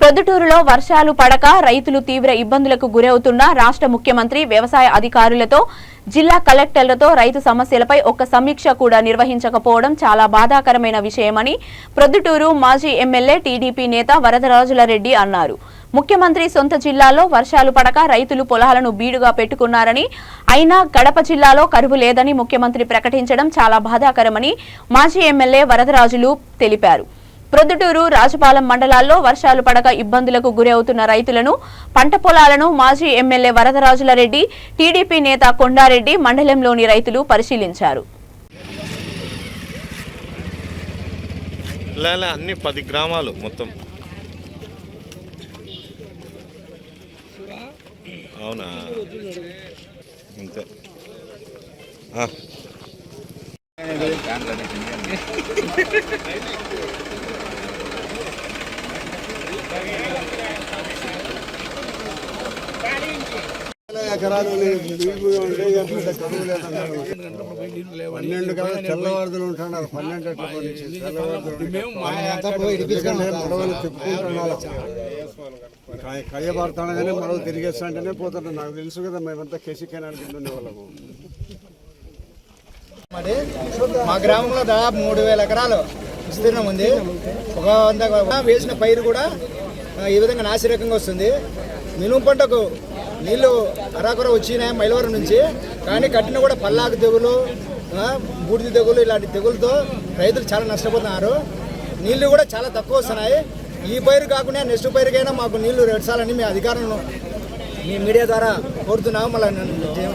ప్రొద్దుటూరులో వర్షాలు పడక రైతులు తీవ్ర ఇబ్బందులకు గురవుతున్న రాష్ట్ర ముఖ్యమంత్రి వ్యవసాయ అధికారులతో జిల్లా కలెక్టర్లతో రైతు సమస్యలపై ఒక్క సమీక్ష కూడా నిర్వహించకపోవడం చాలా బాధాకరమైన విషయమని ప్రొద్దుటూరు మాజీ ఎమ్మెల్యే టీడీపీ నేత వరదరాజులరెడ్డి అన్నారు. ముఖ్యమంత్రి సొంత జిల్లాలో వర్షాలు పడక రైతులు పొలాలను బీడుగా పెట్టుకున్నారని, అయినా కడప జిల్లాలో కరువు లేదని ముఖ్యమంత్రి ప్రకటించడం చాలా బాధాకరమని మాజీ ఎమ్మెల్యే వరదరాజులు తెలిపారు. ప్రొద్దుటూరు, రాజపాలెం మండలాల్లో వర్షాలు పడక ఇబ్బందులకు గురవుతున్న రైతులను, పంట పొలాలను మాజీ ఎమ్మెల్యే వరదరాజులరెడ్డి, టీడీపీ నేత కొండారెడ్డి మండలంలోని రైతులు పరిశీలించారు. అన్ని 10 గ్రామాలు మొత్తం. అవునా, అంతే. ఎకరాలు 12 గంటలు తెల్లవారుదలు ఉంటున్నారు. 12 చెప్పుకుంటున్నారు. కయ్యబారుతాను కానీ మరో తిరిగేస్తా అంటేనే పోతాడు. నాకు తెలుసు కదా, మేమంతా కేసీకేనాడు కింద ఉండేవాళ్ళము. మా గ్రామంలో దాదాపు 3000 ఎకరాలు విస్తీర్ణం ఉంది. ఒక 100 వేసిన పైరు కూడా ఈ విధంగా నాసిరకంగా వస్తుంది. మినుము పంటకు నీళ్లు అరాకొర వచ్చినాయి మైలవరం నుంచి, కానీ కట్టిన కూడా పల్లాకు తెగులు, బూడిద తెగులు, ఇలాంటి తెగులతో రైతులు చాలా నష్టపోతున్నారు. నీళ్లు కూడా చాలా తక్కువ వస్తున్నాయి. ఈ పైరు కాకుండా నెక్స్ట్ పైరుకైనా మాకు నీళ్లు రెట్టాలని మీ అధికారులను మీ మీడియా ద్వారా కోరుతున్నాము. మళ్ళీ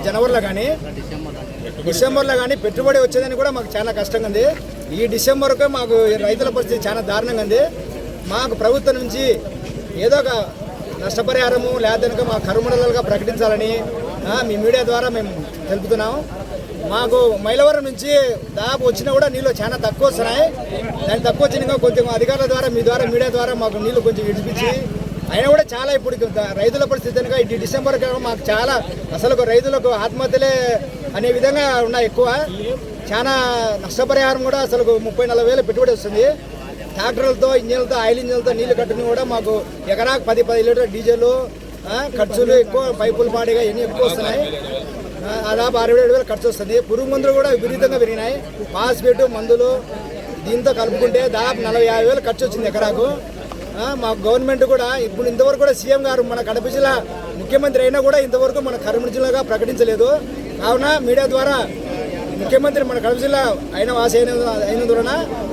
జనవరిలో కానీ డిసెంబర్లో కానీ పెట్టుబడి వచ్చేదని కూడా మాకు చాలా కష్టంగా ఉంది. ఈ డిసెంబర్కే మాకు రైతుల పరిస్థితి చాలా దారుణంగా ఉంది. మాకు ప్రభుత్వం నుంచి ఏదో ఒక నష్టపరిహారము లేదనుక మా కరుమడలుగా ప్రకటించాలని మీ మీడియా ద్వారా మేము తెలుపుతున్నాము. మాకు మైలవరం నుంచి దాదాపు వచ్చినా కూడా నీళ్ళు చాలా తక్కువ వస్తున్నాయి. దాన్ని తక్కువ వచ్చినా కొంచెం అధికారుల ద్వారా మీ ద్వారా మీడియా ద్వారా మాకు నీళ్ళు కొంచెం విడిపించి, అయినా కూడా చాలా ఇప్పుడు రైతుల పరిస్థితి కనుక ఈ డిసెంబర్ మాకు చాలా అసలు రైతులకు ఆత్మహత్యలే అనే విధంగా ఉన్నాయి. ఎక్కువ చాలా నష్టపరిహారం కూడా అసలు 30-40 వేలు పెట్టుబడి వస్తుంది. ట్రాక్టర్లతో, ఇంజన్లతో, ఆయిల్ ఇంజన్లతో నీళ్లు కట్టుకుని కూడా మాకు ఎకరాకు 10 లీటర్ డీజిల్ ఖర్చులు ఎక్కువ, పైపులు పాడిగా ఇవన్నీ ఎక్కువ వస్తున్నాయి. దాదాపు 67 వేలు ఖర్చు వస్తుంది. పురుగు మందులు కూడా విపరీతంగా పెరిగినాయి. ఫాస్ఫేట్ మందులు దీంతో కలుపుకుంటే దాదాపు 40-50 వేలు ఖర్చు వచ్చింది ఎకరాకు. మా గవర్నమెంట్ కూడా ఇప్పుడు ఇంతవరకు కూడా సీఎం గారు మన కడప జిల్లా ముఖ్యమంత్రి అయినా కూడా ఇంతవరకు మన కర్నూలు జిల్లాగా ప్రకటించలేదు. కావున మీడియా ద్వారా ముఖ్యమంత్రి మన కడప జిల్లా అయిన వాసి అయినందువలన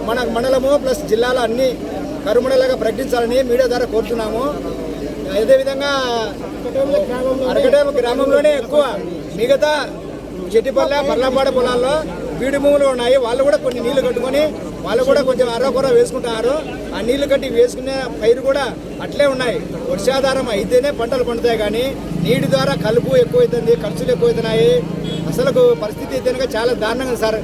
మన మండలము ప్లస్ జిల్లాలో అన్ని కరుమడలాగా ప్రకటించాలని మీడియా ద్వారా కోరుతున్నాము. అదేవిధంగా అరగటేమ గ్రామంలోనే ఎక్కువ, మిగతా చెట్టిపల్లె, పర్లంపాడ పొలాల్లో బీడు భూములు ఉన్నాయి. వాళ్ళు కూడా కొన్ని నీళ్లు కట్టుకొని వాళ్ళు కూడా కొంచెం అర్రకొర వేసుకుంటున్నారు. ఆ నీళ్లు కట్టి వేసుకునే పైరు కూడా అట్లే ఉన్నాయి. వర్షాధారం అయితేనే పంటలు పండుతాయి, కానీ నీటి ద్వారా కలుపు ఎక్కువైతుంది, ఖర్చులు ఎక్కువవుతున్నాయి. అసలు పరిస్థితి అయితే చాలా దారుణంగా సార్.